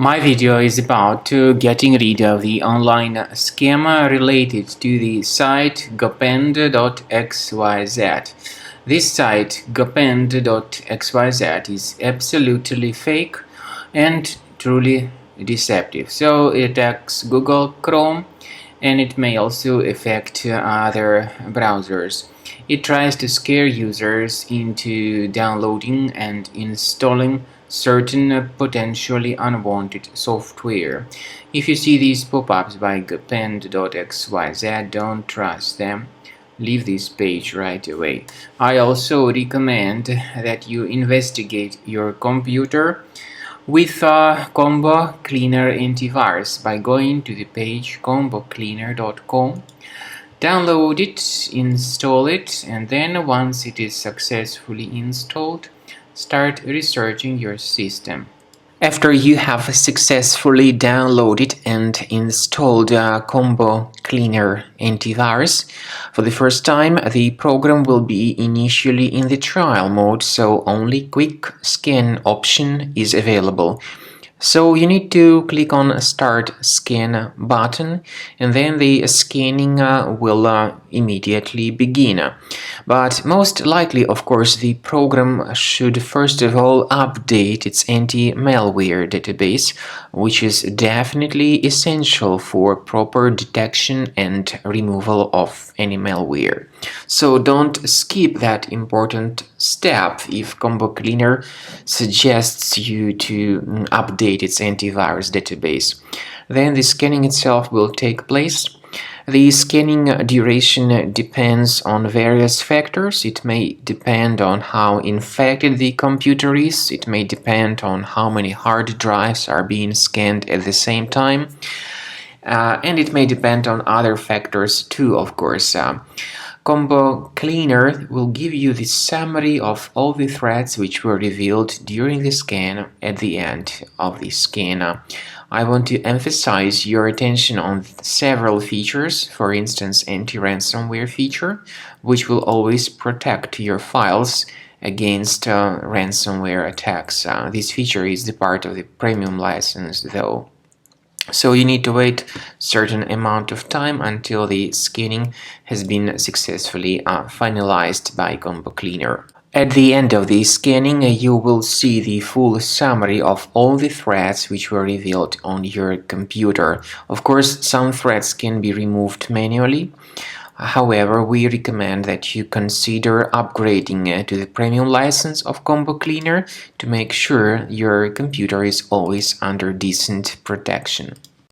My video is about getting rid of the online scam related to the site Gopend.xyz. This site Gopend.xyz is absolutely fake and truly deceptive. So it attacks Google Chrome and it may also affect other browsers. It tries to scare users into downloading and installing certain potentially unwanted software. If you see these pop-ups by Gopend.xyz, don't trust them. Leave this page right away. I also recommend that you investigate your computer with Combo Cleaner Antivirus by going to the page combocleaner.com. Download it, install it, and then once it is successfully installed, start researching your system. After you have successfully downloaded and installed Combo Cleaner Antivirus, for the first time the program will be initially in the trial mode, so only quick scan option is available. So you need to click on Start Scan button and then the scanning will immediately begin. But most likely, of course, the program should first of all update its anti-malware database, which is definitely essential for proper detection and removal of any malware. So don't skip that important step if Combo Cleaner suggests you to update its antivirus database. Then the scanning itself will take place. The scanning duration depends on various factors. It may depend on how infected the computer is. It may depend on how many hard drives are being scanned at the same time. And it may depend on other factors too, of course. Combo Cleaner will give you the summary of all the threats which were revealed during the scan at the end of the scan. I want to emphasize your attention on several features, for instance anti-ransomware feature, which will always protect your files against ransomware attacks. This feature is the part of the premium license though. So you need to wait a certain amount of time until the scanning has been successfully finalized by Combo Cleaner. At the end of the scanning, you will see the full summary of all the threats which were revealed on your computer. Of course, some threats can be removed manually. However, we recommend that you consider upgrading to the premium license of Combo Cleaner to make sure your computer is always under decent protection.